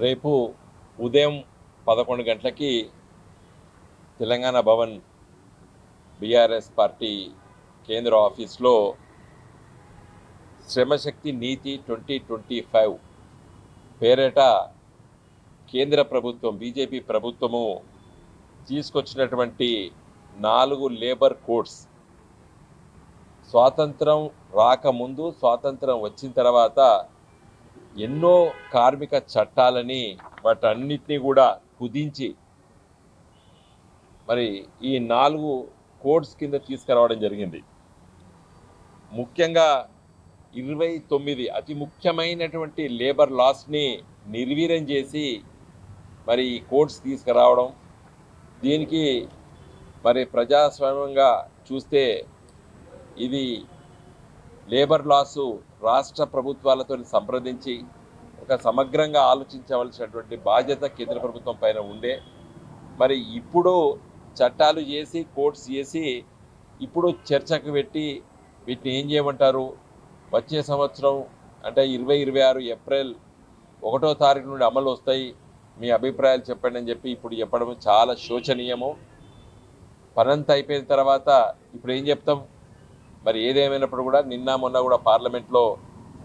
రేపు ఉదయం 11 గంటలకి తెలంగాణ భవన్ బీఆర్ఎస్ పార్టీ కేంద్ర ఆఫీస్లో శ్రమశక్తి నీతి 2025 పేరిట కేంద్ర ప్రభుత్వం బీజేపీ ప్రభుత్వము తీసుకొచ్చినటువంటి 4 లేబర్ కోడ్స్ స్వాతంత్రం రాకముందు స్వాతంత్రం వచ్చిన తర్వాత ఎన్నో కార్మిక చట్టాలని వాటన్నిటినీ కూడా కుదించి మరి ఈ 4 కోడ్స్ కింద తీసుకురావడం జరిగింది. ముఖ్యంగా 29 అతి ముఖ్యమైనటువంటి లేబర్ లాస్ని నిర్వీర్యం చేసి మరి ఈ కోడ్స్ తీసుకురావడం, దీనికి మరి ప్రజాస్వామ్యంగా చూస్తే ఇది లేబర్ లాసు రాష్ట్ర ప్రభుత్వాలతో సంప్రదించి ఒక సమగ్రంగా ఆలోచించవలసినటువంటి బాధ్యత కేంద్ర ప్రభుత్వం పైన ఉండే. మరి ఇప్పుడు చట్టాలు చేసి కోర్ట్స్ చేసి ఇప్పుడు చర్చకు పెట్టి వీటిని ఏం చేయమంటారు, వచ్చే సంవత్సరం అంటే 2026 ఏప్రిల్ 1వ తారీఖు నుండి అమలు వస్తాయి, మీ అభిప్రాయాలు చెప్పండి అని చెప్పి ఇప్పుడు చెప్పడం చాలా శోచనీయము. పనంతా అయిపోయిన తర్వాత ఇప్పుడు ఏం చెప్తాం? మరి ఏదేమైనప్పుడు కూడా నిన్న మొన్న కూడా పార్లమెంట్లో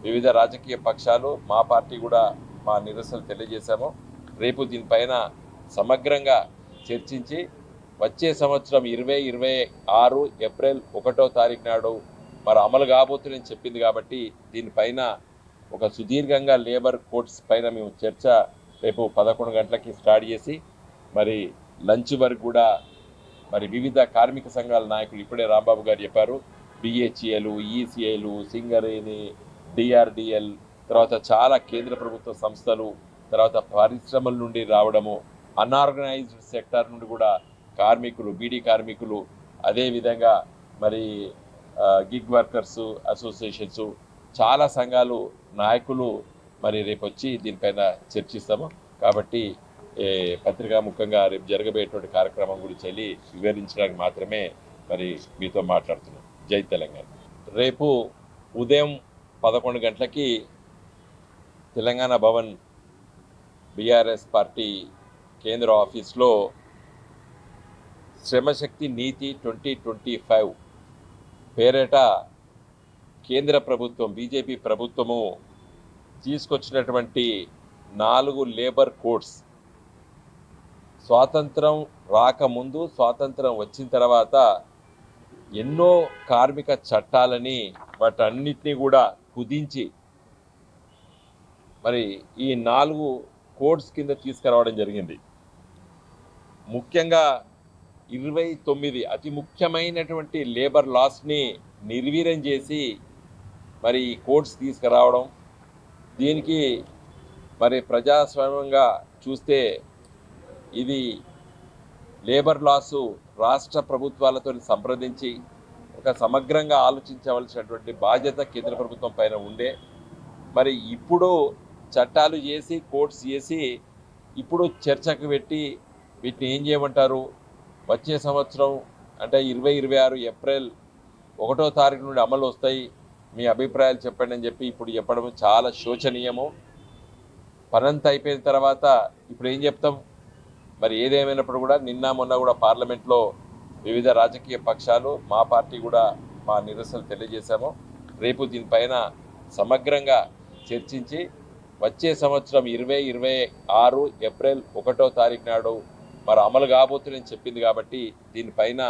వివిధ రాజకీయ పక్షాలు, మా పార్టీ కూడా మా నిరసనలు తెలియజేశాము. రేపు దీనిపైన సమగ్రంగా చర్చించి వచ్చే సంవత్సరం 2026 ఏప్రిల్ 1వ తారీఖు నాడు మరి అమలు కాబోతుందని చెప్పింది. కాబట్టి దీనిపైన ఒక సుదీర్ఘంగా లేబర్ కోడ్స్ పైన మేము చర్చ రేపు 11 గంటలకి స్టార్ట్ చేసి మరి లంచ్ వరకు కూడా మరి వివిధ కార్మిక సంఘాల నాయకులు ఇప్పుడే రాంబాబు గారు చెప్పారు, బిహెచ్ఏలు, ఈసీఐలు, సింగరేణి, డిఆర్డిఎల్, తర్వాత చాలా కేంద్ర ప్రభుత్వ సంస్థలు, తర్వాత పరిశ్రమల నుండి రావడము, అన్ఆర్గనైజ్డ్ సెక్టార్ నుండి కూడా కార్మికులు, బీడీ కార్మికులు, అదేవిధంగా మరి గిగ్ వర్కర్స్ అసోసియేషన్స్, చాలా సంఘాలు నాయకులు మరి రేపు వచ్చి దీనిపైన చర్చిస్తాము. కాబట్టి పత్రికా ముఖంగా రేపు జరగబోయేటువంటి కార్యక్రమం గురించి వెళ్ళి వివరించడానికి మాత్రమే మరి మీతో మాట్లాడుతున్నాం. జై తెలంగాణ. రేపు ఉదయం 11 గంటలకి తెలంగాణ భవన్ బీఆర్ఎస్ పార్టీ కేంద్ర ఆఫీస్లో శ్రమశక్తి నీతి 2025 పేరిట కేంద్ర ప్రభుత్వం బీజేపీ ప్రభుత్వము తీసుకొచ్చినటువంటి 4 లేబర్ కోడ్స్ స్వాతంత్రం రాకముందు స్వాతంత్రం వచ్చిన తర్వాత ఎన్నో కార్మిక చట్టాలని వాటన్నిటినీ కూడా కుదించి మరి ఈ 4 కోడ్స్ కింద తీసుకురావడం జరిగింది. ముఖ్యంగా 29 అతి ముఖ్యమైనటువంటి లేబర్ లాస్ని నిర్వీర్యం చేసి మరి ఈ కోడ్స్ తీసుకురావడం, దీనికి మరి ప్రజాస్వామ్యంగా చూస్తే ఇది లేబర్ లాసు రాష్ట్ర ప్రభుత్వాలతో సంప్రదించి ఒక సమగ్రంగా ఆలోచించవలసినటువంటి బాధ్యత కేంద్ర ప్రభుత్వం పైన ఉండే. మరి ఇప్పుడు చట్టాలు చేసి కోర్ట్స్ చేసి ఇప్పుడు చర్చకు పెట్టి వీటిని ఏం చేయమంటారు, వచ్చే సంవత్సరం అంటే 2026 ఏప్రిల్ 1వ తారీఖు నుండి అమలు వస్తాయి, మీ అభిప్రాయాలు చెప్పండి అని చెప్పి ఇప్పుడు చెప్పడం చాలా శోచనీయము. పనంతా అయిపోయిన తర్వాత ఇప్పుడు ఏం చెప్తాం? మరి ఏదేమైనప్పుడు కూడా నిన్న మొన్న కూడా పార్లమెంట్లో వివిధ రాజకీయ పక్షాలు, మా పార్టీ కూడా మా నిరసనలు తెలియజేశాము. రేపు దీనిపైన సమగ్రంగా చర్చించి వచ్చే సంవత్సరం 2026 ఏప్రిల్ 1వ తారీఖు నాడు మరి అమలు కాబోతుందని చెప్పింది. కాబట్టి దీనిపైన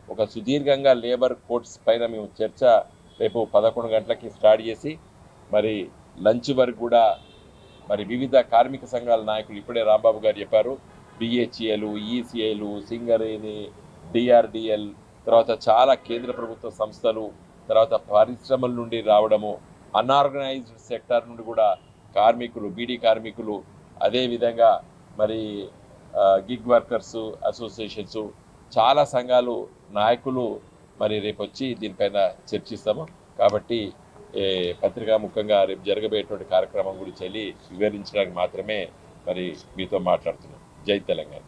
ఒక సుదీర్ఘంగా లేబర్ కోడ్స్ పైన మేము చర్చ రేపు 11 గంటలకి స్టార్ట్ చేసి మరి లంచ్ వరకు కూడా మరి వివిధ కార్మిక సంఘాల నాయకులు ఇప్పుడే రాంబాబు గారు చెప్పారు, బిహెచ్ఏలు, ఈసీఐలు, సింగరేణి, డిఆర్డిఎల్, తర్వాత చాలా కేంద్ర ప్రభుత్వ సంస్థలు, తర్వాత పరిశ్రమల నుండి రావడము, అన్ఆర్గనైజ్డ్ సెక్టార్ నుండి కూడా కార్మికులు, బీడీ కార్మికులు, అదేవిధంగా మరి గిగ్ వర్కర్స్ అసోసియేషన్స్, చాలా సంఘాలు నాయకులు మరి రేపు వచ్చి దీనిపైన చర్చిస్తాము. కాబట్టి పత్రికా ముఖంగా రేపు జరగబోయేటువంటి కార్యక్రమం గురించి వెళ్ళి వివరించడానికి మాత్రమే మరి మీతో మాట్లాడుతున్నాం. జై తెలంగాణ.